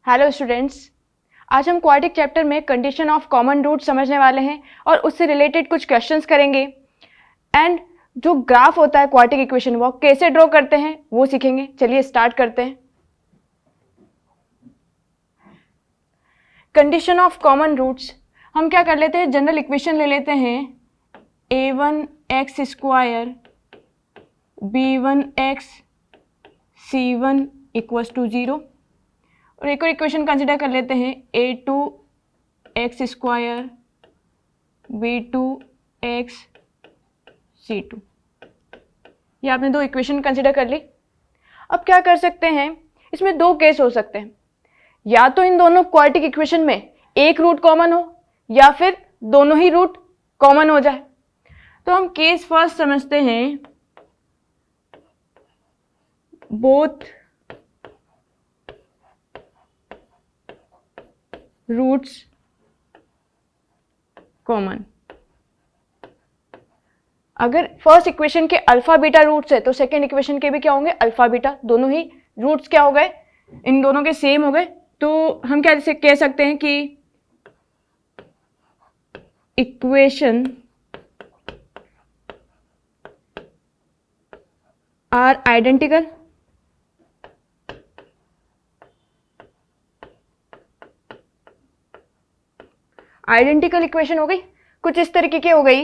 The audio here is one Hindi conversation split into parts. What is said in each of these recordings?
हेलो स्टूडेंट्स, आज हम क्वाड्रेटिक चैप्टर में कंडीशन ऑफ कॉमन रूट समझने वाले हैं और उससे रिलेटेड कुछ क्वेश्चंस करेंगे एंड जो ग्राफ होता है क्वाड्रेटिक इक्वेशन वो कैसे ड्रॉ करते हैं वो सीखेंगे। चलिए स्टार्ट करते हैं। कंडीशन ऑफ कॉमन रूट्स हम क्या कर लेते हैं, जनरल इक्वेशन ले लेते हैं a1x square b1x c1 equals to 0 और एक और इक्वेशन कंसिडर कर लेते हैं a2x स्क्वायर b2x c2। ये आपने दो इक्वेशन कंसिडर कर ली। अब क्या कर सकते हैं, इसमें दो केस हो सकते हैं, या तो इन दोनों क्वाड्रेटिक इक्वेशन में एक रूट कॉमन हो या फिर दोनों ही रूट कॉमन हो जाए। तो हम केस फर्स्ट समझते हैं, बोथ रूट्स कॉमन। अगर फर्स्ट इक्वेशन के अल्फा बीटा रूट्स है तो सेकेंड इक्वेशन के भी क्या होंगे, अल्फा बीटा। दोनों ही रूट्स क्या हो गए, इन दोनों के सेम हो गए। तो हम क्या कह सकते हैं कि equation are identical. Identical equation हो गई, कुछ इस तरीके की हो गई,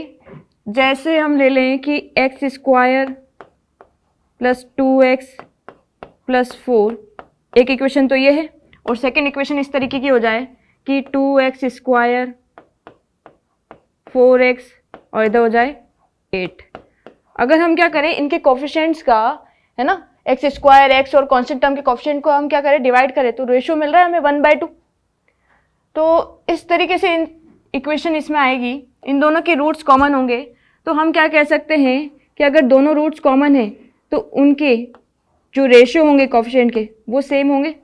जैसे हम ले लें कि x square plus 2x plus 4, एक इक्वेशन तो ये है, और सेकेंड इक्वेशन इस तरीके की हो जाए कि 2x स्क्वायर 4x और इधर हो जाए 8। अगर हम क्या करें, इनके कोफिशिएंट्स का है ना, एक्स स्क्वायर एक्स और कांस्टेंट टर्म के कोफिशिएंट को हम क्या करें, डिवाइड करें, तो रेशियो मिल रहा है हमें 1/2। तो इस तरीके से इक्वेशन इसमें आएगी, इन दोनों के रूट्स कॉमन होंगे। तो हम क्या कह सकते हैं कि अगर दोनों रूट्स कॉमन है तो उनके जो रेशियो होंगे कोफिशिएंट के वो सेम होंगे,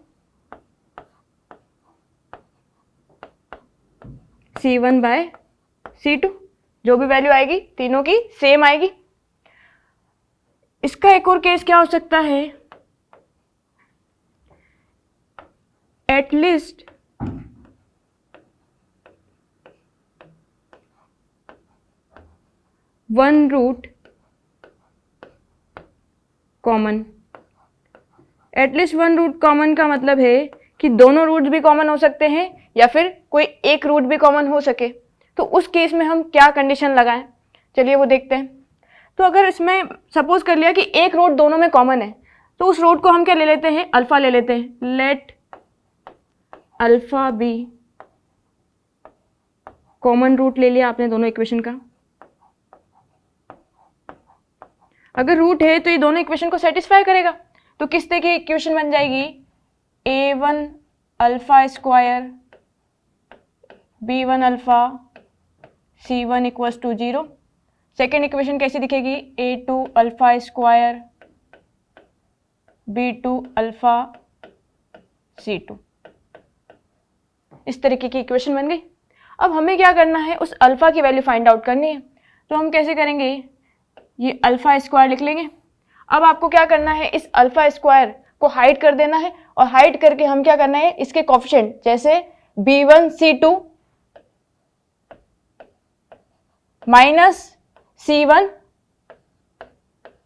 C1/C2। जो भी वैल्यू आएगी तीनों की सेम आएगी। इसका एक और केस क्या हो सकता है, at least one root common. At least one root common का मतलब है कि दोनों रूट्स भी कॉमन हो सकते हैं या फिर कोई एक रूट भी कॉमन हो सके। तो उस केस में हम क्या कंडीशन लगाएं, चलिए वो देखते हैं। तो अगर इसमें सपोज कर लिया कि एक रूट दोनों में कॉमन है, तो उस रूट को हम क्या ले लेते हैं, अल्फा ले लेते हैं। Let alpha be, common root ले लिया आपने दोनों इक्वेशन का। अगर रूट है तो ये दोनों इक्वेशन को सेटिस्फाई करेगा। तो किस तरह की इक्वेशन बन जाएगी, a1 alpha square b1 alpha c1 equals to 0। Second equation कैसी दिखेगी, a2 alpha square b2 alpha c2। इस तरीके की इक्वेशन बन गई। अब हमें क्या करना है, उस अल्फा की वैल्यू फाइंड आउट करनी है। तो हम कैसे करेंगे, ये अल्फा स्क्वायर लिख लेंगे। अब आपको क्या करना है, इस अल्फा स्क्वायर को हाइड कर देना है, और हाइड करके हम क्या करना है, इसके कोफिशिएंट जैसे b1 c2 minus c1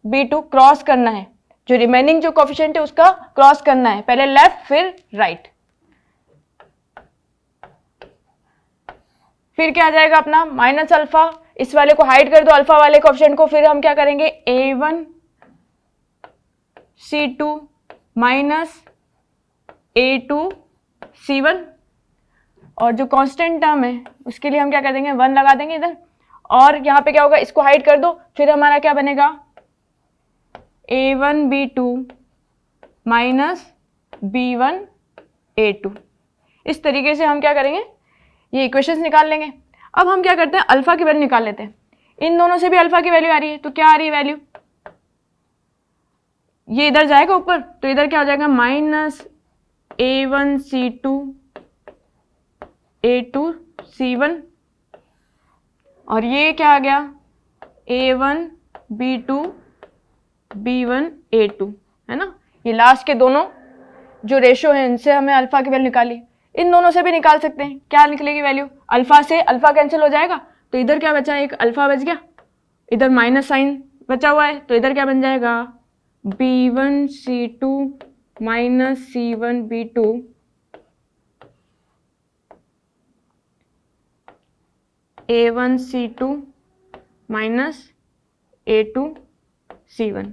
b2 cross करना है। जो रिमेनिंग जो कोफिशिएंट है उसका क्रॉस करना है, पहले लेफ्ट फिर राइट। फिर क्या आ जाएगा अपना माइनस अल्फा, इस वाले को हाइड कर दो अल्फा वाले कोफिशिएंट को। फिर हम क्या करेंगे, a1 c2 minus a2 c1, और जो कांस्टेंट टर्म है उसके लिए हम क्या कर देंगे, 1 लगा देंगे इधर। और यहाँ पे क्या होगा, इसको हाइड कर दो, फिर हमारा क्या बनेगा, a1 b2 minus b1 a2। इस तरीके से हम क्या करेंगे, ये इक्वेशंस निकाल लेंगे। अब हम क्या करते हैं, अल्फा की वैल्यू निकाल लेते हैं। इन दोनों से भी अल्फा की वैल्यू आ रही है, तो क्या आ रही है वैल्यू, ये इधर जाएगा ऊपर, तो इधर क्या हो जाएगा, minus a1 c2 a2 c1, और ये क्या आ गया, a1 b2 b1 a2, है ना। ये लास्ट के दोनों जो रेशो है इनसे हमें अल्फा की वैल्यू निकाली, इन दोनों से भी निकाल सकते हैं। क्या निकलेगी वैल्यू, अल्फा से अल्फा कैंसिल हो जाएगा, तो इधर क्या बचा, एक अल्फा बच गया, इधर माइनस साइन बचा हुआ है, तो इधर क्या बन जाएगा, B1C2 minus C1B2 A1C2 minus A2C1।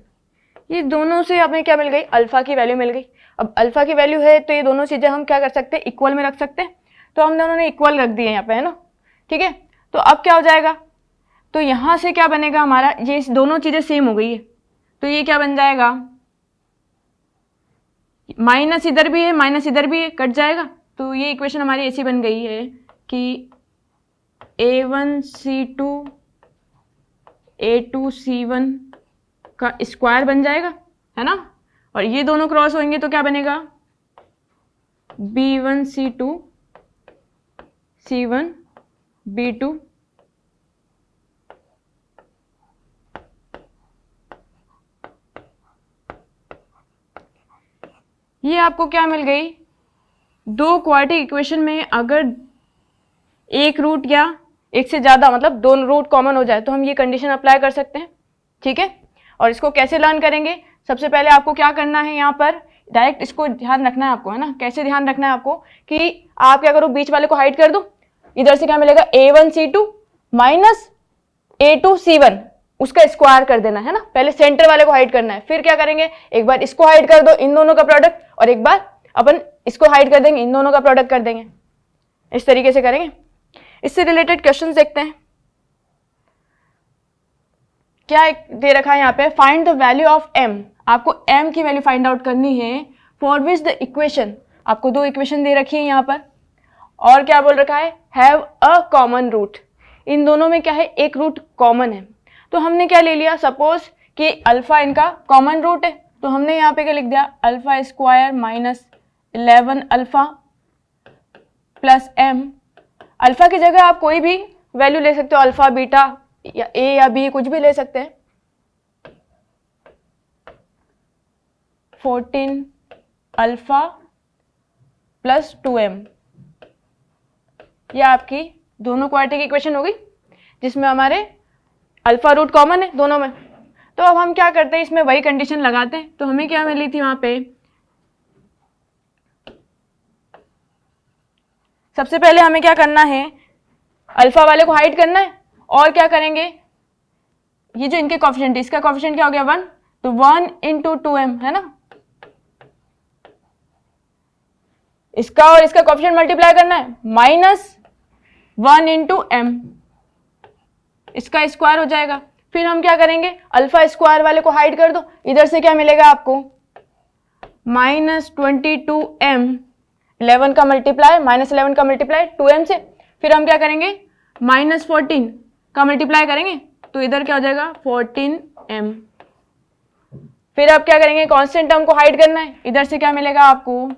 ये दोनों से हमें क्या मिल गई, अल्फा की वैल्यू मिल गई। अब अल्फा की वैल्यू है तो ये दोनों चीजें हम क्या कर सकते हैं, इक्वल में रख सकते हैं। तो हम दोनों ने इक्वल रख दिए यहाँ पे, है ना, ठीक है। तो अब क्या हो जाएगा, तो यहाँ से क्या बनेगा हमारा, ये दोनों चीजें सेम हो गई है, तो ये क्या बन जाएगा, माइनस इधर भी है माइनस इधर भी है, कट जाएगा। तो ये इक्वेशन हमारी ऐसी बन गई है कि A1C2 A2C1 का स्क्वायर बन जाएगा, है ना, और ये दोनों क्रॉस होंगे तो क्या बनेगा, B1C2 C1B2 ये आपको क्या मिल गई, दो क्वाड्रेटिक इक्वेशन में अगर एक रूट या एक से ज़्यादा मतलब दोनों रूट कॉमन हो जाए तो हम ये कंडीशन अप्लाई कर सकते हैं, ठीक है। और इसको कैसे लर्न करेंगे, सबसे पहले आपको क्या करना है, यहाँ पर डायरेक्ट इसको ध्यान रखना है आपको, है ना। कैसे ध्यान रखना है आपको कि आप क्या करो, बीच वाले को हाइड कर दो, इधर से क्या मिलेगा, A1C2 माइनस A2C1 उसका स्क्वायर कर देना है ना। पहले सेंटर वाले को हाइड करना है, फिर क्या करेंगे, एक बार इसको हाइड कर दो, इन दोनों का प्रोडक्ट, और एक बार अपन इसको हाइड कर देंगे, इन दोनों का प्रोडक्ट कर देंगे। इस तरीके से करेंगे। इससे रिलेटेड क्वेश्चंस देखते हैं। क्या दे रखा है यहाँ पे, find the value of m, आपको m की वैल्यू फाइंड आउट करनी है, फॉर विच द इक्वेशन, आपको दो इक्वेशन दे रखी है यहाँ पर, और क्या बोल रखा है, हैव अ कॉमन रूट, इन दोनों में क्या है, एक रूट कॉमन है। तो हमने क्या ले लिया, सपोज कि अल्फा इनका कॉमन रूट है, तो हमने यहाँ पे क्या लिख दिया, alpha square minus 11 alpha plus m। Alpha की जगह आप कोई भी वैल्यू ले सकते हो, अल्फा बीटा या a या b कुछ भी ले सकते हैं। 14 अल्फा प्लस 2m, ये आपकी दोनों क्वाड्रेटिक इक्वेशन हो गई जिसमें हमारे अल्फा रूट कॉमन है दोनों में। तो अब हम क्या करते हैं, इसमें वही कंडीशन लगाते हैं। तो हमें क्या मिली थी वहां पे, सबसे पहले हमें क्या करना है, अल्फा वाले को हाइड करना है, और क्या करेंगे, ये जो इनके कॉफिशिएंट, इसका कॉफिशिएंट क्या हो गया 1, तो 1 इंटू 2m, है ना, इसका और इसका कॉफिशिएंट मल्टीप्लाई करना है, माइनस 1 इंटू m, इसका स्क्वायर हो जाएगा। फिर हम क्या करेंगे, अल्फा स्क्वायर वाले को हाइड कर दो, इधर से क्या मिलेगा आपको, माइनस 22m, 11 का मल्टीप्लाई माइनस 11 का मल्टीप्लाई 2m से, फिर हम क्या करेंगे, माइनस 14 का मल्टीप्लाई करेंगे, तो इधर क्या हो जाएगा 14m। फिर आप क्या करेंगे, कांस्टेंट टर्म को हाइड करना है, इधर से क्या मिलेगा आपको,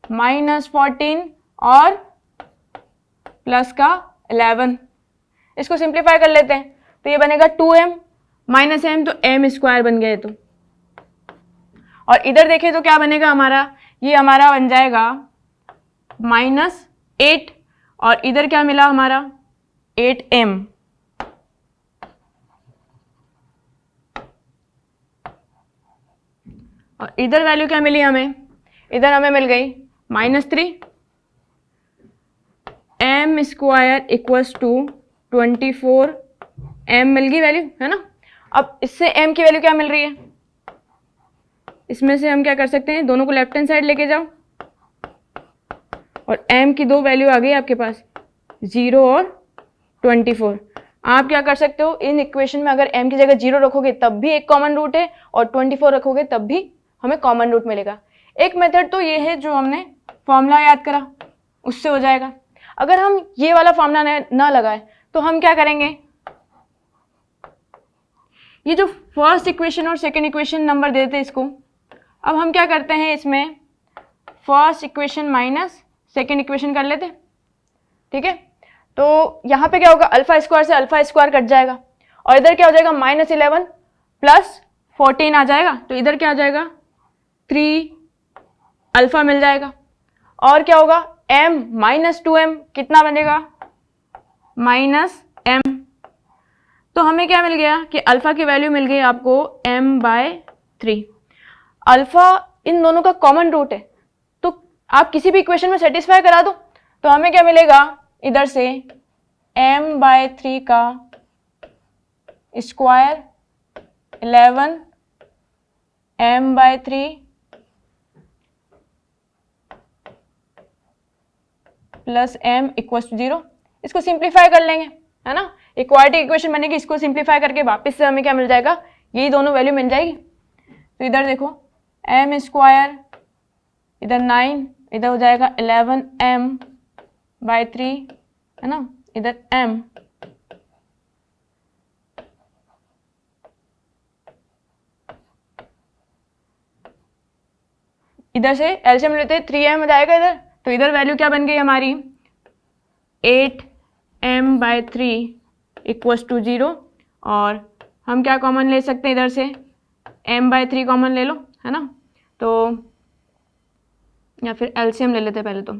माइनस 14 और प्लस का 11। इसको सिंप्लीफाई कर लेते हैं, तो ये बनेगा 2m माइनस m, तो m स्क्वायर बन गया। तो और इधर देखें तो क्या बनेगा हमारा, ये हमारा बन जाएगा माइनस 8, और इधर क्या मिला हमारा 8m, और इधर वैल्यू क्या मिली हमें, इधर हमें मिल गई -3 m square equals to 24 m मिल गई वैल्यू, है ना। अब इससे m की वैल्यू क्या मिल रही है, इसमें से हम क्या कर सकते हैं, दोनों को लेफ्ट हैंड साइड लेके जाओ, और m की दो वैल्यू आ गई आपके पास, 0 और 24। आप क्या कर सकते हो, इन इक्वेशन में अगर m की जगह 0 रखोगे तब भी एक कॉमन रूट है, और 24 रखोगे तब भी हमें कॉमन रूट मिलेगा। एक मेथड तो ये है जो हमने फॉर्मूला याद करा उससे हो जाएगा। अगर हम ये वाला फॉर्मूला ना लगाए तो हम क्या करेंगे, ये जो फर्स्ट इक्वेशन और सेकंड इक्वेशन नंबर देते हैं इसको, अब हम क्या करते हैं, इसमें first equation minus second equation कर लेते, ठीक है। तो यहाँ पे क्या होगा, अल्फा स्क्वायर से अल्फा स्क्वायर कट जाएगा, और इधर क्या हो जाएगा, -11 प्लस 14 आ जाएगा, तो इधर क्या आ जाएगा 3 अल्फा मिल जाएगा। और क्या होगा, m माइनस 2m कितना बनेगा, माइनस m। तो हमें क्या मिल गया कि अल्फा की वैल्यू मिल गई आपको m/3। अल्फा इन दोनों का कॉमन रूट है, तो आप किसी भी इक्वेशन में सेटिस्फाई करा दो, तो हमें क्या मिलेगा इधर से m/3 का square 11 m/3 plus m equal to 0। इसको सिंप्लीफाई कर लेंगे, है ना, एक क्वाड्रेटिक इक्वेशन बनेगी, इसको सिंप्लीफाई करके वापस से हमें क्या मिल जाएगा, यही दोनों वैल्यू मिल जाएगी। तो इधर देखो m स्क्वायर, इधर 9, इधर हो जाएगा 11m/3, है ना, इधर m, इधर से एलसीएम लेते हैं 3m हो जाएगा इधर, तो इधर वैल्यू क्या बन गई हमारी 8m/3 इक्वल्स टू 0। और हम क्या कॉमन ले सकते हैं इधर से, m/3 कॉमन ले लो, है ना, तो या फिर एलसीएम ले लेते हैं पहले तो।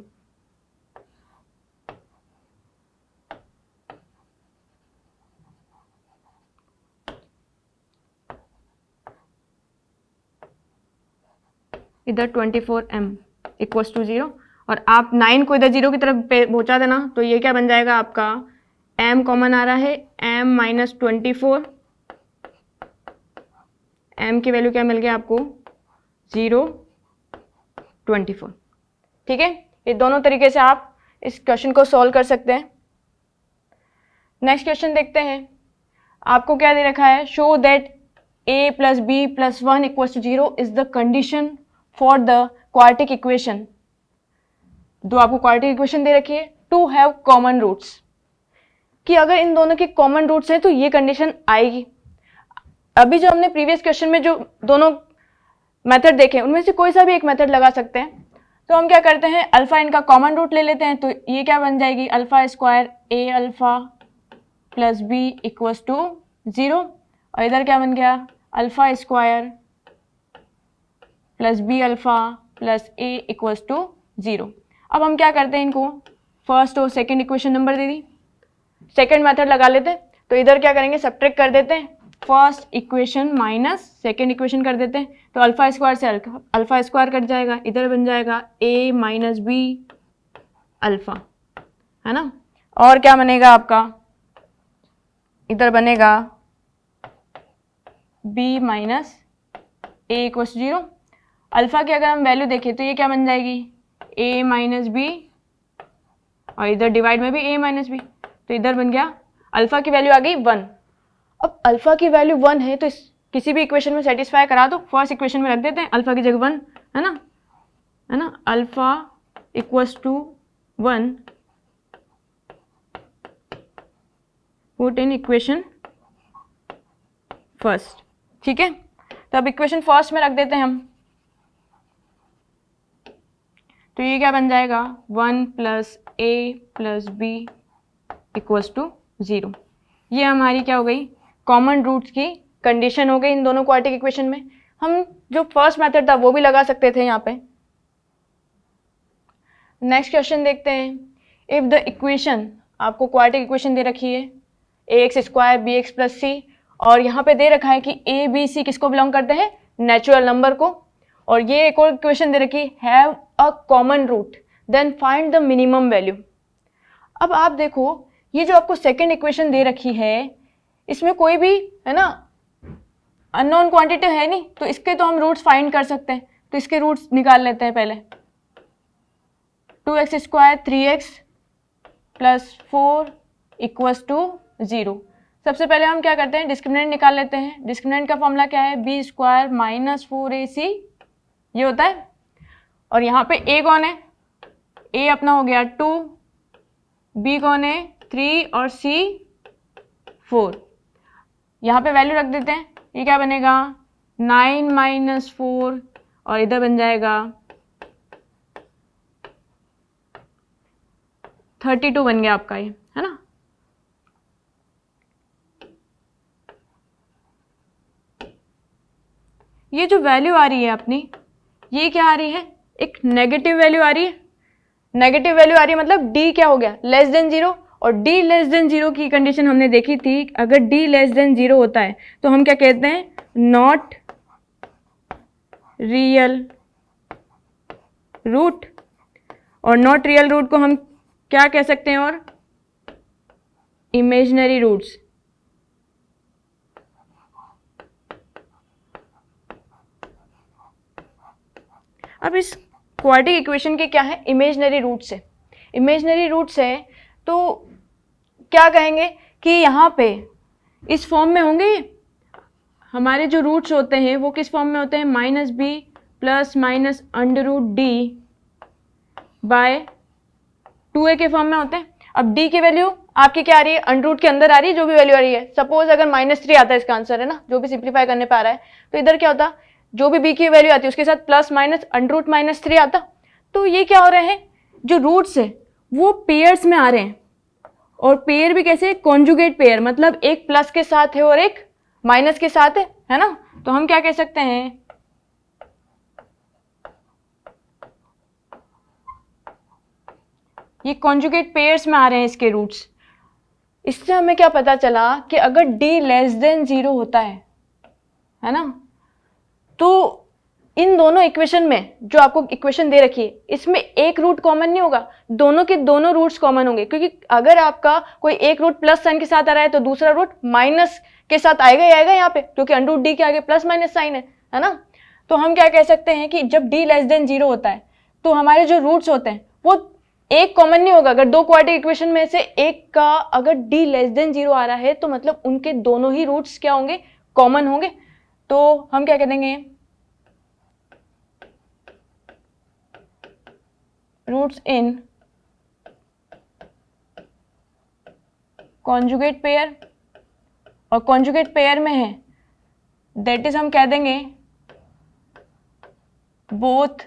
इधर 24m इक्वल्स टू 0, और आप 9 को इधर 0 की तरफ पहुंचा देना, तो ये क्या बन जाएगा आपका, m कॉमन आ रहा है m माइनस 24, m की वैल्यू क्या मिल गया आपको 0, 24। ठीक है, ये दोनों तरीके से आप इस क्वेश्चन को सॉल्व कर सकते हैं। नेक्स्ट क्वेश्चन देखते हैं। आपको क्या दे रखा है, show that a plus b plus 1 equals to 0 is the condition for the quadratic equation. जो आपको क्वाड्रेटिक इक्वेशन दे रखी है, टू हैव कॉमन रूट्स, कि अगर इन दोनों के कॉमन रूट्स हैं तो ये कंडीशन आएगी। अभी जो हमने प्रीवियस क्वेश्चन में जो दोनों मेथड देखे, उनमें से कोई सा भी एक मेथड लगा सकते हैं। तो हम क्या करते हैं, अल्फा इनका कॉमन रूट ले लेते हैं, तो ये क्या बन जाएगी, alpha square a alpha plus b equals to 0, और इधर क्या बन गया, alpha square plus b alpha plus a equals to 0। अब हम क्या करते हैं, इनको फर्स्ट और सेकेंड इक्वेशन नंबर दे दी, सेकेंड मेथड लगा लेते हैं। तो इधर क्या करेंगे, सब्ट्रैक्ट कर देते हैं, first equation minus second equation कर देते हैं, तो अल्फा स्क्वायर से अल्फा स्क्वायर कट जाएगा, इधर बन जाएगा a माइनस बी अल्फा, है ना, और क्या बनेगा आपका, इधर बनेगा b minus a equals 0। Alpha की अगर हम वैल्यू देखें तो ये क्या बन जाएगी, a माइनस बी, और इधर डिवाइड में भी a माइनस बी, तो इधर बन गया अल्फा की वैल्यू आ गई 1। अब अल्फा की वैल्यू 1 है, तो किसी भी इक्वेशन में सेटिस्फाई करा दो, फर्स्ट इक्वेशन में रख देते हैं अल्फा की जगह 1, है ना, alpha equals to 1, put in equation first. ठीक है, तो अब इक्वेशन फर्स्ट में रख देते हैं हम, तो ये क्या बन जाएगा, 1 plus a plus b equals to 0। ये हमारी क्या हो गई, कॉमन रूट्स की कंडीशन हो गई इन दोनों क्वाड्रेटिक इक्वेशन में। हम जो फर्स्ट मेथड था वो भी लगा सकते थे यहाँ पे। नेक्स्ट क्वेश्चन देखते हैं। इफ द इक्वेशन, आपको क्वाड्रेटिक इक्वेशन दे रखी है ax square b x plus c, और यहाँ पे दे रखा है कि a b c किसको बिलोंग करते हैं, नेचुरल नंबर को, और ये एक और इक्वेशन दे रखी है have a common root then find the minimum value. अब आप देखो, ये जो आपको सेकेंड इक्वेशन दे रखी है, इसमें कोई भी, है ना, अननोन क्वांटिटी है नहीं, तो इसके तो हम रूट्स फाइंड कर सकते हैं। तो इसके रूट्स निकाल लेते हैं पहले। 2x square 3x plus 4 equals to 0। सबसे पहले हम क्या करते हैं, डिस्क्रिमिनेंट निकाल लेते हैं। डिस्क्रिमिनेंट का फॉर्मूला क्या है, बी स्क्वायर माइनस 4ac, ये होता है। और यहाँ पे a कौन है, a अपना हो गया 2, b कौन है 3, और c 4। यहाँ पे वैल्यू रख देते हैं, ये क्या बनेगा 9 माइनस 4, और इधर बन जाएगा 32 बन गया आपका, ये है ना। ये जो वैल्यू आ रही है अपनी, ये क्या आ रही है, एक नेगेटिव वैल्यू आ रही है, नेगेटिव वैल्यू आ रही है मतलब d क्या हो गया, लेस देन 0, और d लेस देन 0 की कंडीशन हमने देखी थी, अगर d लेस देन 0 होता है तो हम क्या कहते हैं, नॉट रियल रूट, और नॉट रियल रूट को हम क्या कह सकते हैं, और इमेजिनरी रूट्स। अब इस क्वाड्रेटिक इक्वेशन के क्या है, इमेजिनरी रूट्स है, इमेजिनरी रूट्स है तो क्या कहेंगे कि यहाँ पे इस फॉर्म में होंगे, हमारे जो रूट्स होते हैं वो किस फॉर्म में होते हैं, minus b plus minus under root d by 2a के फॉर्म में होते हैं। अब d की वैल्यू आपकी क्या आ रही है, अंडर रूट के अंदर आ रही है, जो भी वैल्यू आ रही है, सपोज अगर -3 आता है इसका आंसर है ना, जो भी सिंप्लीफाई करने पे आ रहा है, तो इधर क्या होता, जो भी b की वैल्यू आती है उसके साथ प्लस माइनस अंडर रूट -3 आता। तो ये क्या हो रहे हैं, जो रूट्स है वो पेयर्स में आ रहे हैं, और पेयर भी कैसे, कॉन्जुगेट पेयर, मतलब एक प्लस के साथ है और एक माइनस के साथ है ना। तो हम क्या कह सकते हैं, ये कॉन्जुगेट पेयर्स में आ रहे हैं इसके रूट्स। इससे हमें क्या पता चला कि अगर d लेस देन 0 होता है ना, तो इन दोनों इक्वेशन में जो आपको इक्वेशन दे रखी है इसमें एक रूट कॉमन नहीं होगा, दोनों के दोनों रूट्स कॉमन होंगे, क्योंकि अगर आपका कोई एक रूट प्लस साइन के साथ आ रहा है तो दूसरा रूट माइनस के साथ आएगा ही आएगा यहाँ पे, क्योंकि अंडर रूट डी के आगे प्लस माइनस साइन है ना। तो हम क्या कह सकते हैं कि जब d लेस देन 0 होता है तो हमारे जो रूट्स होते हैं वो एक कॉमन नहीं होगा। अगर दो क्वाड्रेटिक इक्वेशन में से एक का अगर d लेस देन 0 आ रहा है तो मतलब उनके दोनों ही रूट्स क्या होंगे, कॉमन होंगे। तो हम क्या कह देंगे, रूट्स इन कॉन्जुगेट पेयर, और कॉन्जुगेट पेयर में है दैट इज हम कह देंगे बोथ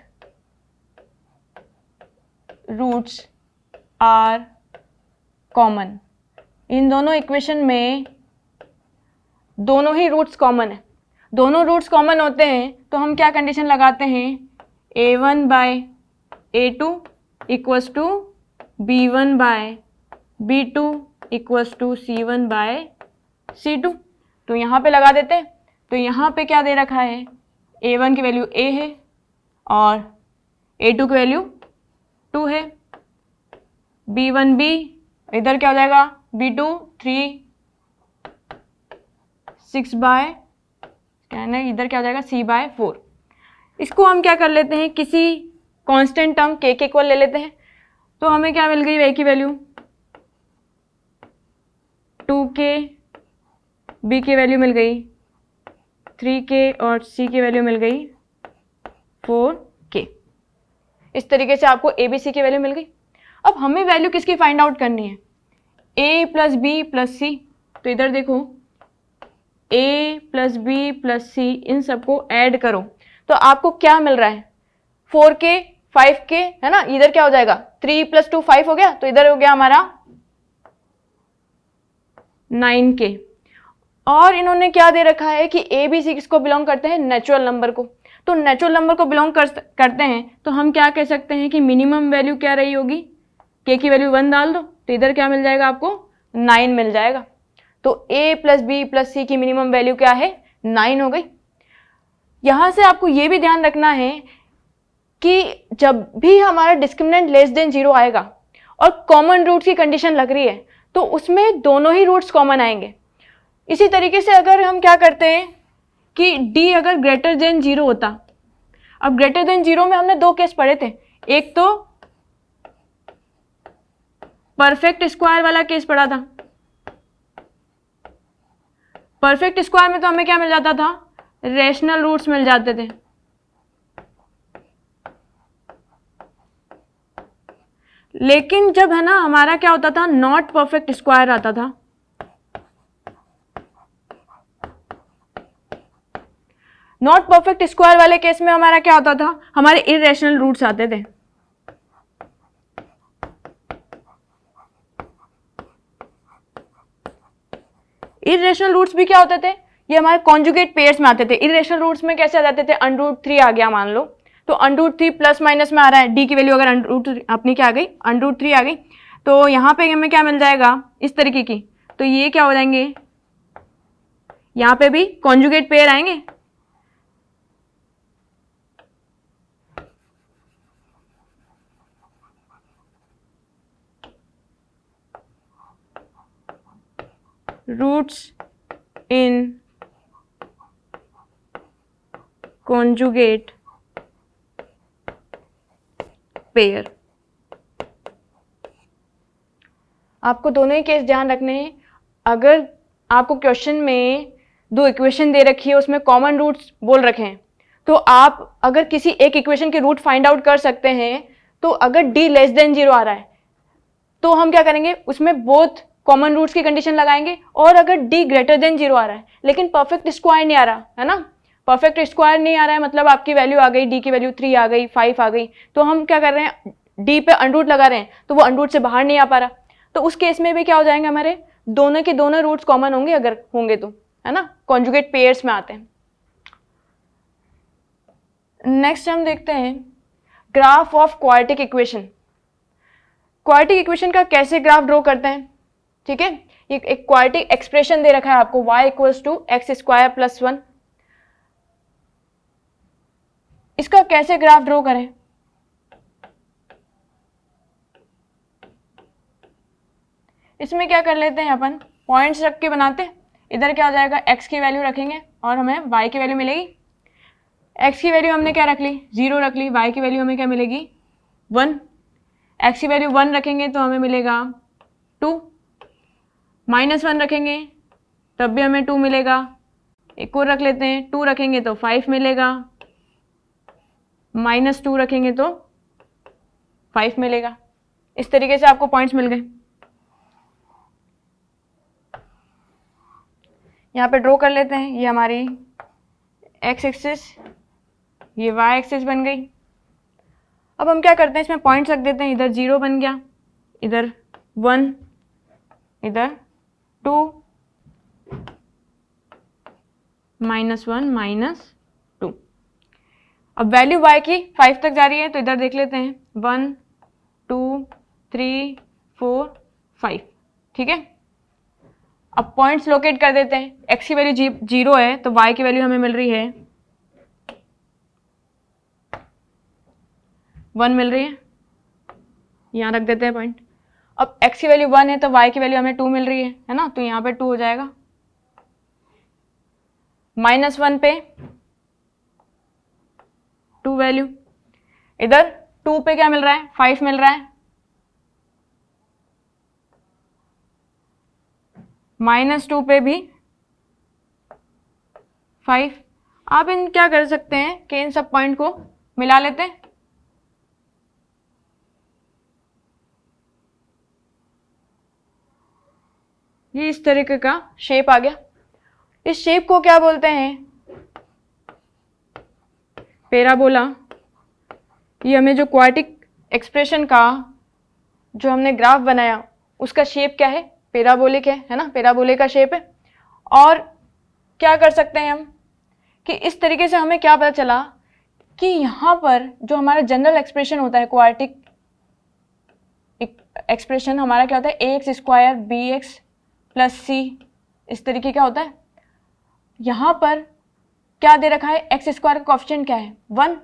रूट्स आर कॉमन। इन दोनों इक्वेशन में दोनों ही रूट्स कॉमन है, दोनों रूट्स कॉमन होते हैं तो हम क्या कंडीशन लगाते हैं, a1 by a2 equals to b1 by b2 equals to c1 by c2। तो यहाँ पे लगा देते हैं, तो यहाँ पे क्या दे रखा है, a1 की वैल्यू a है और a2 की वैल्यू 2 है, b1 b, इधर क्या हो जाएगा b2 3 6 बाय इधर क्या हो जाएगा c बाय 4। इसको हम क्या कर लेते हैं, किसी कांस्टेंट टर्म k के इक्वल ले लेते हैं, तो हमें क्या मिल गई, a की वैल्यू 2k, b की वैल्यू मिल गई 3k और c की वैल्यू मिल गई 4k। इस तरीके से आपको a b c की वैल्यू मिल गई। अब हमें वैल्यू किसकी फाइंड आउट करनी है, a प्लस बी प्लस सी। तो इधर देखो a प्लस बी प्लस सी, इन सबको ऐड करो तो आपको क्या मिल रहा है, 4k 5k है ना, इधर क्या हो जाएगा 3 प्लस 2 5 हो गया, तो इधर हो गया हमारा 9k। और इन्होंने क्या दे रखा है कि a b c किसको बिलोंग करते हैं, नेचुरल नंबर को। तो नेचुरल नंबर को बिलोंग करते हैं तो हम क्या कह सकते हैं कि मिनिमम वैल्यू क्या रही होगी, k की वैल्यू 1 डाल दो तो इधर क्या मिल जाएगा आपको 9 मिल जाएगा। तो a प्लस बी प्लस सी की मिनिमम वैल्यू क्या है, 9 हो गई। यहां से आपको ये भी ध्यान रखना है कि जब भी हमारा डिस्क्रिमिनेंट लेस देन 0 आएगा और कॉमन रूट्स की कंडीशन लग रही है तो उसमें दोनों ही रूट्स कॉमन आएंगे। इसी तरीके से अगर हम क्या करते हैं कि d अगर ग्रेटर देन 0 होता, अब ग्रेटर देन 0 में हमने दो केस पढ़े थे, एक तो परफेक्ट स्क्वायर वाला केस पढ़ा था। परफेक्ट स्क्वायर में तो हमें क्या मिल जाता था, रेशनल रूट्स मिल जाते थे। लेकिन जब है ना हमारा क्या होता था, नॉट परफेक्ट स्क्वायर आता था, नॉट परफेक्ट स्क्वायर वाले केस में हमारा क्या होता था, हमारे इररेशनल रूट्स आते थे। इररेशनल रूट्स भी क्या होते थे, ये हमारे कॉन्जुगेट पेयर्स में आते थे। इररेशनल रूट्स में कैसे आ जाते थे, √3 आ गया मान लो, तो √3 प्लस माइनस में आ रहा है, डी की वैल्यू अगर √3 अपनी क्या आ गई, √3 आ गई, तो यहाँ पे हमें क्या मिल जाएगा इस तरीके की, तो ये क्या हो जाएंगे, यहाँ पे भी कॉन्जुगेट पेयर आएंगे, रूट्स इन कॉन्जुगेट पेयर। आपको दोनों ही केस ध्यान रखने हैं। अगर आपको क्वेश्चन में दो इक्वेशन दे रखी है, उसमें कॉमन रूट्स बोल रखे हैं, तो आप अगर किसी एक इक्वेशन के रूट फाइंड आउट कर सकते हैं, तो अगर d लेस देन 0 आ रहा है तो हम क्या करेंगे, उसमें बोथ कॉमन रूट्स की कंडीशन लगाएंगे, और अगर d ग्रेटर देन 0 आ रहा है लेकिन परफेक्ट स्क्वायर नहीं आ रहा है ना, परफेक्ट स्क्वायर नहीं आ रहा है मतलब आपकी वैल्यू आ गई, d की वैल्यू 3 आ गई, 5 आ गई, तो हम क्या कर रहे हैं, d पे अंडरूट लगा रहे हैं, तो वो अंडरूट से बाहर नहीं आ पा रहा, तो उस केस में भी क्या हो जाएंगे, हमारे दोनों के दोनों रूट्स कॉमन होंगे अगर होंगे तो, है ना, कॉन्जुगेट पेयर्स में आते हैं। नेक्स्ट हम देखते हैं graph of quadratic equation. Quadratic equation का कैसे ग्राफ ड्रॉ करते हैं, ठीक है, एक क्वाड्रेटिक एक्सप्रेशन दे रखा है आपको, y इक्वल्स टू x² + 1, इसका कैसे ग्राफ ड्रॉ करें, इसमें क्या कर लेते हैं अपन, पॉइंट्स रख के बनाते हैं, इधर क्या हो जाएगा, x की वैल्यू रखेंगे और हमें y की वैल्यू मिलेगी, x की वैल्यू हमने क्या रख ली, 0 रख ली, y की वैल्यू हमें क्या मिलेगी 1, x की वैल्यू 1 रखेंगे तो हमें मिलेगा 2, -1 रखेंगे तब भी हमें 2 मिलेगा, एक और रख लेते हैं, 2 रखेंगे तो 5 मिलेगा, -2 रखेंगे तो 5 मिलेगा। इस तरीके से आपको पॉइंट्स मिल गए। यहाँ पे ड्रॉ कर लेते हैं, ये हमारी x एक्सिस, ये y एक्सिस बन गई। अब हम क्या करते हैं, इसमें पॉइंट्स रख देते हैं, इधर 0 बन गया, इधर 1, इधर 2, -1 -2। अब वैल्यू y की 5 तक जा रही है, तो इधर देख लेते हैं 1 2 3 4 5, ठीक है। अब पॉइंट्स लोकेट कर देते हैं, x की वैल्यू 0 है तो y की वैल्यू हमें मिल रही है 1 मिल रही है, यहाँ रख देते हैं पॉइंट। अब x की वैल्यू 1 है तो y की वैल्यू हमें 2 मिल रही है ना, तो यहाँ पे 2 हो जाएगा, -1 पे 2 वैल्यू, इधर 2 पे क्या मिल रहा है, 5 मिल रहा है, -2 पे भी 5। आप इन क्या कर सकते हैं कि इन सब पॉइंट को मिला लेते हैं, ये इस तरीके का शेप आ गया। इस शेप को क्या बोलते हैं, पैराबोला। ये हमें जो क्वाड्रेटिक एक्सप्रेशन का जो हमने ग्राफ बनाया उसका शेप क्या है, पैराबोलिक है ना, पैराबोले का शेप है। और क्या कर सकते हैं हम कि इस तरीके से हमें क्या पता चला कि यहाँ पर जो हमारा जनरल एक्सप्रेशन होता है, क्वाड्रेटिक एक्सप्रेशन हमारा क्या होता है, ax² bx + c, इस तरीके का होता है। यहाँ पर क्या दे रखा है, x² का कोएफिशिएंट क्या है 1,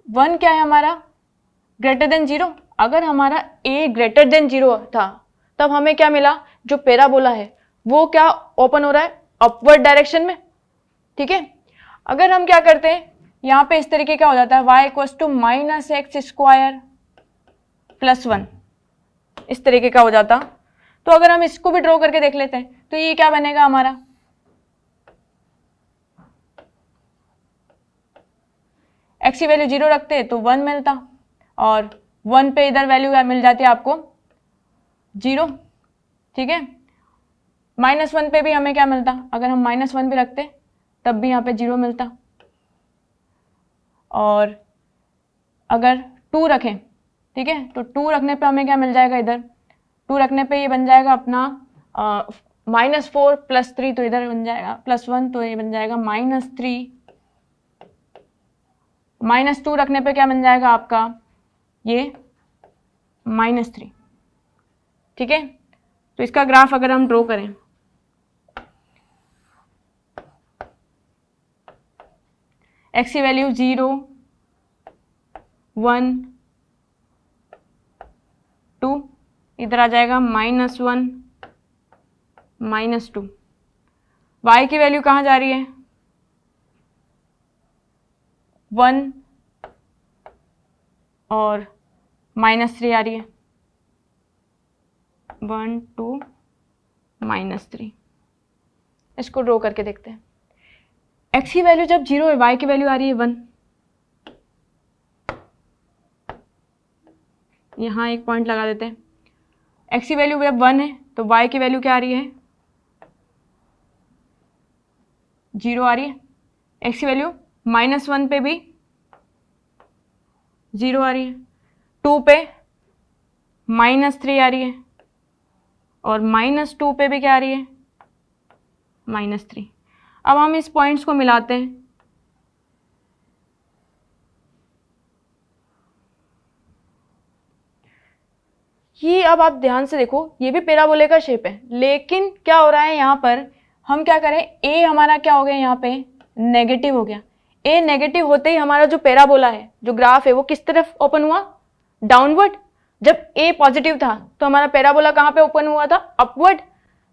1 क्या है हमारा, ग्रेटर देन 0। अगर हमारा a ग्रेटर देन 0 था तब हमें क्या मिला, जो पैराबोला है वो क्या ओपन हो रहा है अपवर्ड डायरेक्शन में, ठीक है। अगर हम क्या करते हैं, यहाँ पे इस तरीके का हो जाता है y = -x² + 1, इस तरीके का हो जाता। तो अगर हम इसको भी ड्रॉ करके देख लेते हैं तो ये क्या बनेगा हमारा, x की वैल्यू 0 रखते तो 1 मिलता, और 1 पे इधर वैल्यू मिल जाती है आपको 0, ठीक है। -1 पे भी हमें क्या मिलता, अगर हम -1 भी रखते तब भी यहाँ पे 0 मिलता, और अगर 2 रखें, ठीक है, तो 2 रखने पे हमें क्या मिल जाएगा, इधर 2 रखने पे ये बन जाएगा अपना -4 + 3, तो इधर बन जाएगा +1, तो ये बन जाएगा -3 -2 रखने पे क्या बन जाएगा आपका, ये -3। ठीक है, तो इसका ग्राफ अगर हम ड्रॉ करें, x की वैल्यू 0, 1, 2, इधर आ जाएगा -1, -2। y की वैल्यू कहाँ जा रही है, 1 और -3 आ रही है, 1, 2, -3। इसको ड्रॉ करके देखते हैं। x की वैल्यू जब 0 है, y की वैल्यू आ रही है 1। यहाँ एक पॉइंट लगा देते हैं। x की वैल्यू जब 1 है तो y की वैल्यू क्या आ रही है, 0 आ रही है। x की वैल्यू -1 पे भी 0 आ रही है, 2 पे -3 आ रही है, और -2 पे भी क्या आ रही है, -3। अब हम इस पॉइंट्स को मिलाते हैं। ये अब आप ध्यान से देखो, ये भी पैराबोले का शेप है, लेकिन क्या हो रहा है यहाँ पर, हम क्या करें, a हमारा क्या हो गया यहाँ पे, नेगेटिव हो गया। a नेगेटिव होते ही हमारा जो पैराबोला है, जो ग्राफ है, वो किस तरफ ओपन हुआ, डाउनवर्ड। जब a पॉजिटिव था तो हमारा पैराबोला कहाँ पे ओपन हुआ था, अपवर्ड।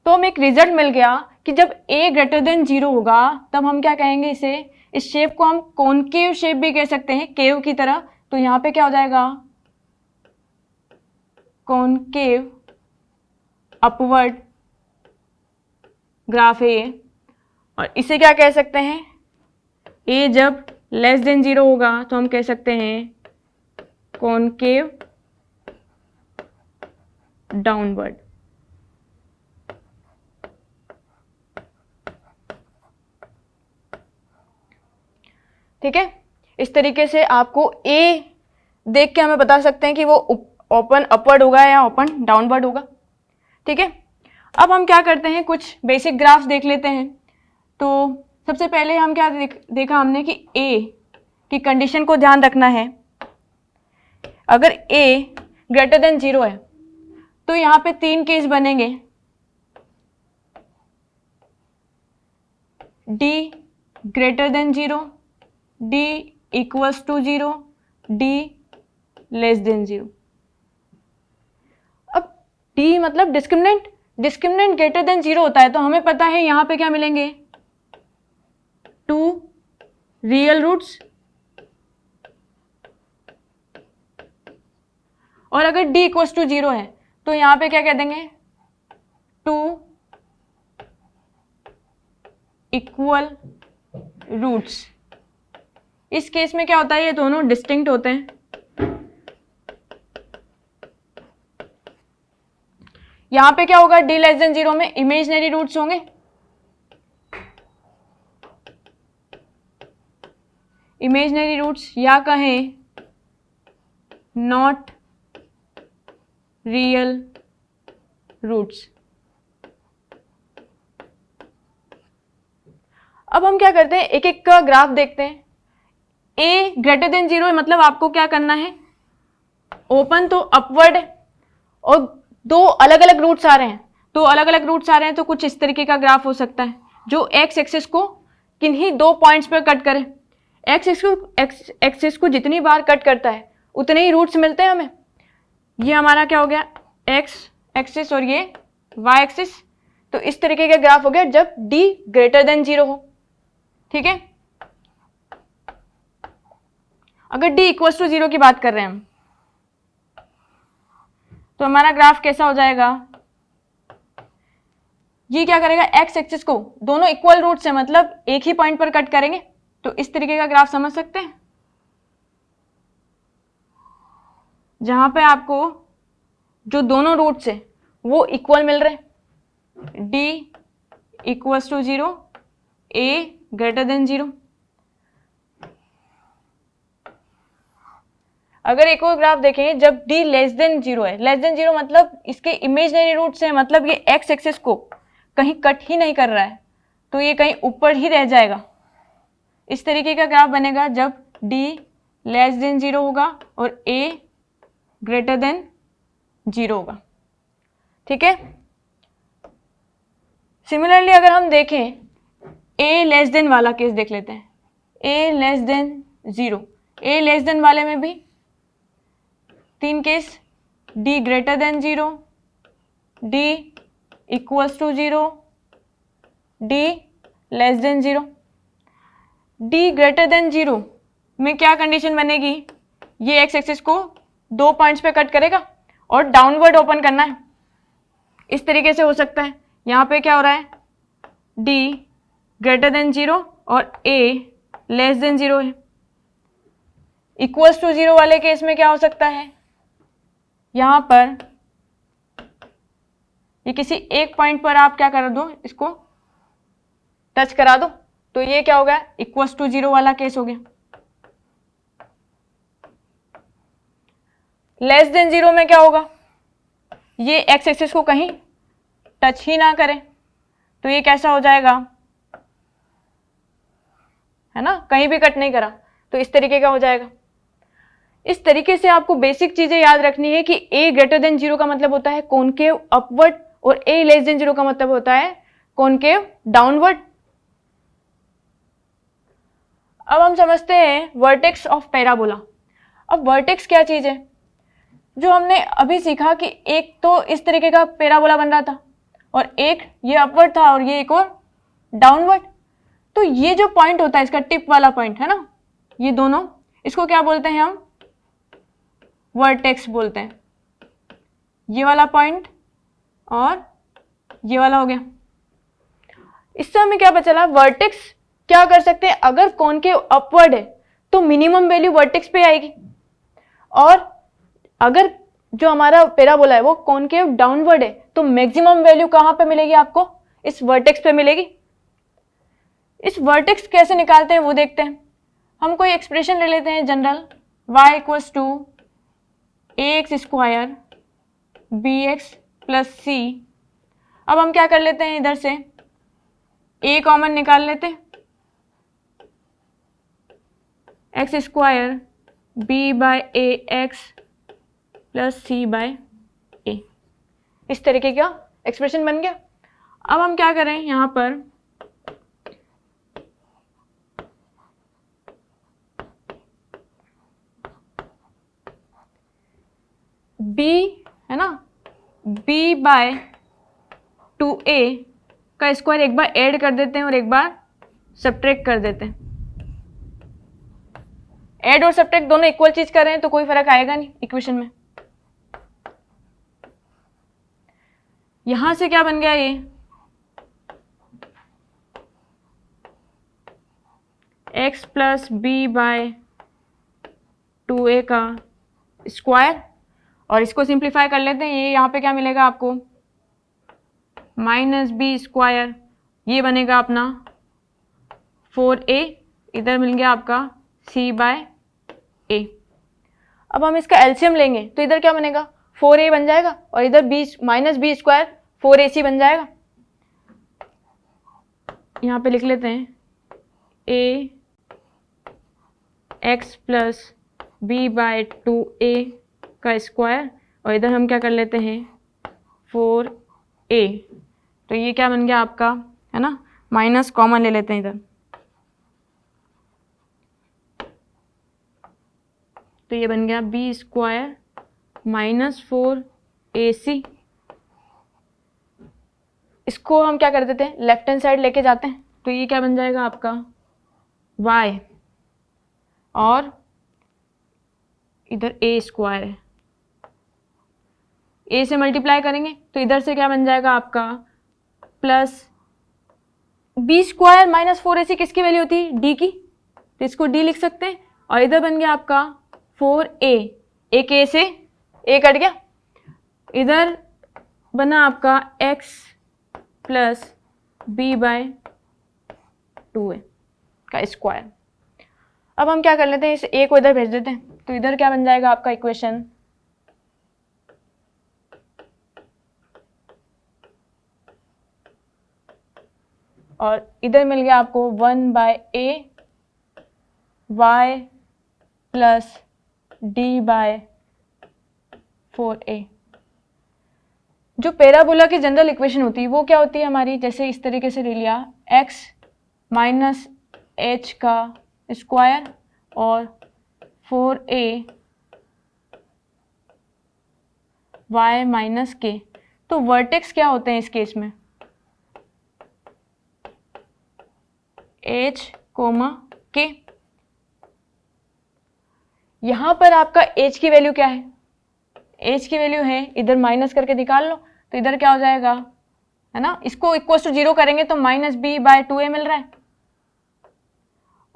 तो हमें एक रिजल्ट मिल गया कि जब a ग्रेटर देन 0 होगा तब हम क्या कहेंगे, इसे, इस शेप को हम कॉनकेव शेप भी कह सकते हैं, केव की तरह। तो यहाँ पे क्या हो जाएगा, कॉनकेव अपवर्ड ग्राफ है ये। और इसे क्या कह सकते हैं, a जब लेस देन 0 होगा तो हम कह सकते हैं कॉनकेव डाउनवर्ड। ठीक है, इस तरीके से आपको a देख के हमें बता सकते हैं कि वो ओपन अपवर्ड होगा या ओपन डाउनवर्ड होगा। ठीक है, अब हम क्या करते हैं, कुछ बेसिक ग्राफ्स देख लेते हैं। तो सबसे पहले हम क्या देखा हमने कि a की कंडीशन को ध्यान रखना है। अगर a ग्रेटर देन 0 है तो यहाँ पे 3 केस बनेंगे, d greater than 0, d equals to 0, d less than 0। अब d मतलब डिस्क्रिमिनेंट, डिस्क्रिमिनेंट ग्रेटर देन 0 होता है तो हमें पता है यहाँ पे क्या मिलेंगे, 2 रियल रूट्स। और अगर d इक्वल्स टू 0 है तो यहाँ पे क्या कह देंगे, 2 इक्वल रूट्स। इस केस में क्या होता है, ये दोनों डिस्टिंक्ट होते हैं। यहां पे क्या होगा, d लेस देन 0 में इमेजिनरी रूट्स होंगे, इमेजिनरी रूट्स, या कहें नॉट रियल रूट्स। अब हम क्या करते हैं, एक एक का ग्राफ देखते हैं। a ग्रेटर देन 0 है, मतलब आपको क्या करना है, ओपन तो अपवर्ड है और 2 अलग अलग रूट्स आ रहे हैं, 2 अलग अलग रूट्स आ रहे हैं, तो कुछ इस तरीके का ग्राफ हो सकता है जो x एक्सिस को किन्हीं 2 पॉइंट्स पर कट करे। x एक्सिस को जितनी बार कट करता है उतने ही रूट्स मिलते हैं हमें। ये हमारा क्या हो गया, x एक्सिस और ये y एक्सिस। तो इस तरीके का ग्राफ हो गया जब d ग्रेटर देन 0 हो। ठीक है, अगर d इक्वल्स टू 0 की बात कर रहे हैं हम तो हमारा ग्राफ कैसा हो जाएगा, ये क्या करेगा, x एक्सिस को दोनों इक्वल रूट से, मतलब एक ही पॉइंट पर कट करेंगे। तो इस तरीके का ग्राफ समझ सकते हैं, जहां पे आपको जो दोनों रूट्स है वो इक्वल मिल रहे हैं, d equals to 0, a greater than 0। अगर एक और ग्राफ देखें, जब d लेस देन 0 है, लेस देन 0 मतलब इसके इमेजिनरी रूट्स है, मतलब ये x एक्सिस को कहीं कट ही नहीं कर रहा है, तो ये कहीं ऊपर ही रह जाएगा। इस तरीके का ग्राफ बनेगा जब d लेस देन 0 होगा और a ग्रेटर देन 0 होगा। ठीक है, सिमिलरली अगर हम देखें a लेस देन वाला केस देख लेते हैं, a less than 0, a less than वाले में भी 3 case, d greater than 0, d equals to 0, d less than 0। d greater than 0 में क्या कंडीशन बनेगी, ये एक्स एक्सिस को 2 पॉइंट्स पे कट करेगा और डाउनवर्ड ओपन करना है, इस तरीके से हो सकता है। यहाँ पे क्या हो रहा है, d ग्रेटर देन 0 और a लेस देन 0 है। इक्वल्स टू 0 वाले केस में क्या हो सकता है, यहाँ पर ये किसी एक पॉइंट पर आप क्या कर दो, इसको टच करा दो, तो ये क्या हो गया, इक्वल्स टू 0 वाला केस हो गया। लेस देन 0 में क्या होगा, ये एक्स एक्सिस को कहीं टच ही ना करे, तो ये कैसा हो जाएगा, है ना, कहीं भी कट नहीं करा, तो इस तरीके का हो जाएगा। इस तरीके से आपको बेसिक चीजें याद रखनी है कि a ग्रेटर देन 0 का मतलब होता है कॉनकेव अपवर्ड और a लेस देन 0 का मतलब होता है कॉनकेव डाउनवर्ड। अब हम समझते हैं वर्टेक्स ऑफ पैराबोला। अब वर्टेक्स क्या चीज है, जो हमने अभी सीखा कि एक तो इस तरीके का पैराबोला बन रहा था और एक ये अपवर्ड था और ये एक और डाउनवर्ड। तो ये जो पॉइंट होता है, इसका टिप वाला पॉइंट है ना, ये दोनों, इसको क्या बोलते हैं हम, वर्टेक्स बोलते हैं। ये वाला पॉइंट और ये वाला हो गया। इससे हमें क्या पता चला, वर्टेक्स क्या कर सकते हैं, अगर कॉनकेव अपवर्ड है तो मिनिमम वैल्यू वर्टेक्स पे आएगी, और अगर जो हमारा पैराबोला है वो कॉनकेव डाउनवर्ड है तो मैक्सिमम वैल्यू कहां पे मिलेगी आपको, इस वर्टेक्स पे मिलेगी। इस वर्टेक्स कैसे निकालते हैं वो देखते हैं। हम कोई एक्सप्रेशन ले लेते हैं general, y equals to ax square bx plus c। अब हम क्या कर लेते हैं, इधर से a कॉमन निकाल लेते हैं, एक्स स्क्वायर b बाय ए एक्स प्लस सी बाय ए, इस तरीके का एक्सप्रेशन बन गया। अब हम क्या करें, यहां पर b है ना, b बाय 2a का स्क्वायर एक बार ऐड कर देते हैं और एक बार सब्ट्रैक्ट कर देते हैं। ऐड और सब्ट्रैक्ट दोनों इक्वल चीज कर रहे हैं तो कोई फर्क आएगा नहीं इक्वेशन में। यहां से क्या बन गया, ये x plus b by 2a का स्क्वायर, और इसको सिंप्लीफाई कर लेते हैं, ये यहाँ पे क्या मिलेगा आपको, माइनस बी स्क्वायर, ये बनेगा अपना 4a, इधर मिल गया आपका c बाय a। अब हम इसका एलसीएम लेंगे तो इधर क्या बनेगा, 4a बन जाएगा और इधर b minus B square 4ac बन जाएगा। यहाँ पे लिख लेते हैं a x plus b by 2a का स्क्वायर, और इधर हम क्या कर लेते हैं 4a, तो ये क्या बन गया आपका, है ना, माइनस कॉमन ले लेते हैं इधर, तो ये बन गया बी स्क्वायर माइनस 4ac। इसको हम क्या कर देते हैं, लेफ्ट हैंड साइड लेके जाते हैं, तो ये क्या बन जाएगा आपका y, और इधर a स्क्वायर है, a से मल्टीप्लाई करेंगे तो इधर से क्या बन जाएगा आपका plus B square minus 4ac किसकी वैल्यू होती है, d की, तो इसको d लिख सकते हैं, और इधर बन गया आपका 4a, एक a से a कट गया, इधर बना आपका x plus b by 2a का स्क्वायर। अब हम क्या कर लेते हैं, इस a को इधर भेज देते हैं, तो इधर क्या बन जाएगा आपका इक्वेशन, और इधर मिल गया आपको 1 by a y plus d by 4a। जो पैराबोला की जनरल इक्वेशन होती है वो क्या होती है हमारी, जैसे इस तरीके से ले लिया, x माइनस एच का स्क्वायर और 4a y माइनस के। तो वर्टेक्स क्या होते हैं इस केस में, h कोमा k। यहां पर आपका h की वैल्यू क्या है, h की वैल्यू है, इधर माइनस करके निकाल लो तो इधर क्या हो जाएगा, है ना, इसको इक्वल टू 0 करेंगे तो माइनस बी बाय 2a मिल रहा है।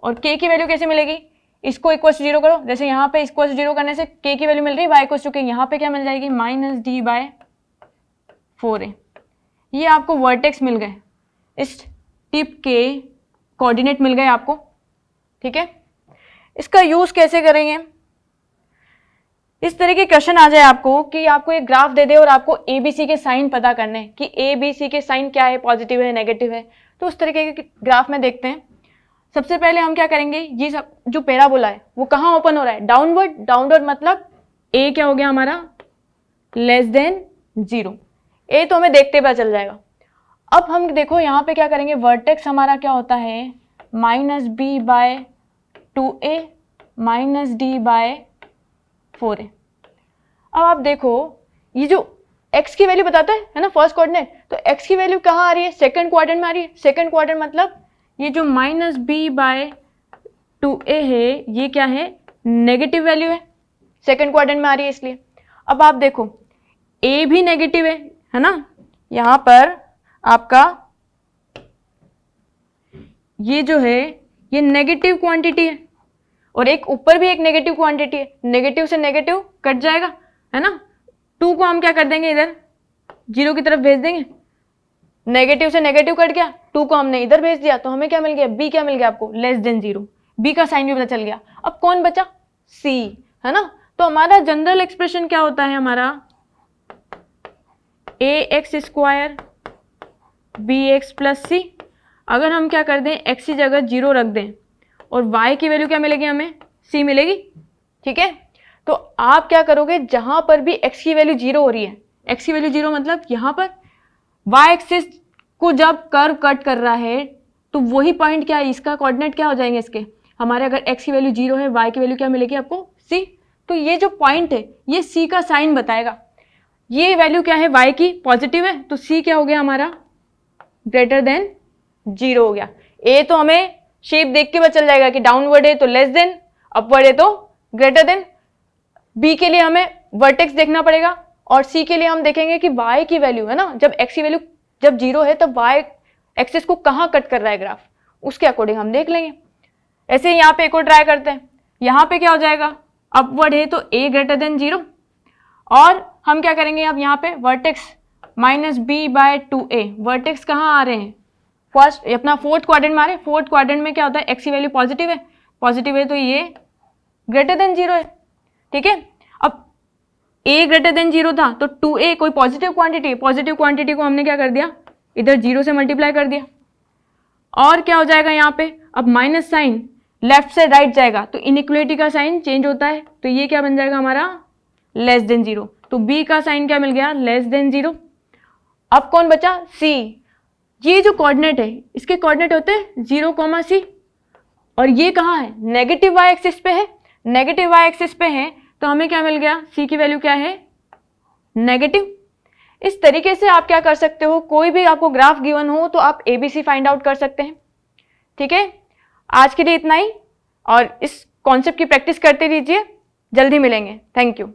और k की वैल्यू कैसे मिलेगी, इसको इक्वल टू 0 करो, जैसे यहाँ पे इक्वल टू 0 करने से k की वैल्यू मिल रही है y इक्वल टू k, यहाँ पे क्या मिल जाएगी, माइनस डी बाय 4a। ये आपको वर्टेक्स मिल गए, इस टिप के कोऑर्डिनेट मिल गए आपको, ठीक है। इसका यूज कैसे करेंगे, इस तरह के क्वेश्चन आ जाए आपको कि आपको एक ग्राफ दे दे और आपको ए बी सी के साइन पता करने हैं कि ए बी सी के साइन क्या है, पॉजिटिव है नेगेटिव है। तो उस तरीके के ग्राफ में देखते हैं। सबसे पहले हम क्या करेंगे, ये सब जो पैराबोला है वो कहाँ ओपन हो रहा है, डाउनवर्ड। डाउनवर्ड मतलब ए क्या हो गया हमारा, लेस देन 0। ए तो हमें देखते पता चल जाएगा। अब हम देखो यहाँ पे क्या करेंगे, वर्टेक्स हमारा क्या होता है, minus b by 2a minus d by 4a। अब आप देखो ये जो x की वैल्यू बताता है ना फर्स्ट कोऑर्डिनेट, तो x की वैल्यू कहाँ आ रही है, सेकंड क्वाड्रेंट में आ रही है। सेकंड क्वाड्रेंट मतलब ये जो माइनस बी बाय 2a है ये क्या है, नेगेटिव वैल्यू है, सेकंड क्वाड्रेंट में आ रही है इसलिए। अब आप देखो a भी नेगेटिव है ना, यहाँ पर आपका ये जो है ये नेगेटिव क्वांटिटी है और एक ऊपर भी एक नेगेटिव क्वांटिटी है, नेगेटिव से नेगेटिव कट जाएगा, है ना। 2 को हम क्या कर देंगे, इधर 0 की तरफ भेज देंगे, नेगेटिव से नेगेटिव कट गया, 2 को हमने इधर भेज दिया तो हमें क्या मिल गया, b क्या मिल गया आपको, लेस देन 0। b का साइन भी पता चल गया। अब कौन बचा, c, है ना। तो हमारा जनरल एक्सप्रेशन क्या होता है, हमारा ax square bx plus c। अगर हम क्या कर दें, x की जगह 0 रख दें और y की वैल्यू क्या मिलेगी, हमें c मिलेगी, ठीक है। तो आप क्या करोगे, जहां पर भी x की वैल्यू 0 हो रही है, x की वैल्यू 0 मतलब यहां पर y एक्सिस को जब कर्व कट कर रहा है तो वही पॉइंट क्या है, इसका कोऑर्डिनेट क्या हो जाएंगे इसके हमारे, अगर x की वैल्यू 0 है, y की वैल्यू क्या मिलेगी आपको, c। तो ये जो पॉइंट है ये c का साइन बताएगा। ये वैल्यू क्या है, y की पॉजिटिव है, तो c क्या हो गया हमारा, ग्रेटर देन 0 हो गया। a तो हमें शेप देख के पता चल जाएगा कि डाउनवर्ड है तो लेस देन, अपवर्ड है तो ग्रेटर देन। b के लिए हमें वर्टेक्स देखना पड़ेगा और c के लिए हम देखेंगे कि y की वैल्यू, है ना, जब x की वैल्यू जब 0 है तब y एक्सिस को कहाँ कट कर रहा है ग्राफ, उसके अकॉर्डिंग हम देख लेंगे। ऐसे ही यहाँ पे एक और ट्राई करते हैं। यहाँ पे क्या हो जाएगा, अपवर्ड है तो a ग्रेटर देन 0 और हम क्या करेंगे, अब यहाँ पे vertex minus b by 2a। Vertex कहाँ आ रहे हैं, फर्स्ट अपना फोर्थ क्वाड्रेंट में आ रहे हैं। फोर्थ क्वाड्रेंट में क्या होता है, x की वैल्यू पॉजिटिव है, पॉजिटिव है तो ये ग्रेटर देन 0 है, ठीक है। अब a ग्रेटर देन 0 था तो 2a कोई पॉजिटिव क्वांटिटी है, पॉजिटिव क्वांटिटी को हमने क्या कर दिया, इधर 0 से मल्टीप्लाई कर दिया। और क्या हो जाएगा यहाँ पे, अब माइनस साइन लेफ्ट से राइट जाएगा तो इनइक्वलिटी का साइन चेंज होता है, तो ये क्या बन जाएगा हमारा, लेस देन 0। तो b का साइन क्या मिल गया, लेस देन 0। अब कौन बचा, c। ये जो कोऑर्डिनेट है इसके कोऑर्डिनेट होते हैं 0, c और ये कहाँ है, नेगेटिव y एक्सिस पे है, नेगेटिव y एक्सिस पे है तो हमें क्या मिल गया, c की वैल्यू क्या है, नेगेटिव। इस तरीके से आप क्या कर सकते हो, कोई भी आपको ग्राफ गिवन हो तो आप ABC फाइंड आउट कर सकते हैं, ठीक है। आज के लिए इतना ही और इस कॉन्सेप्ट की प्रैक्टिस करते रहिए। जल्दी मिलेंगे, थैंक यू।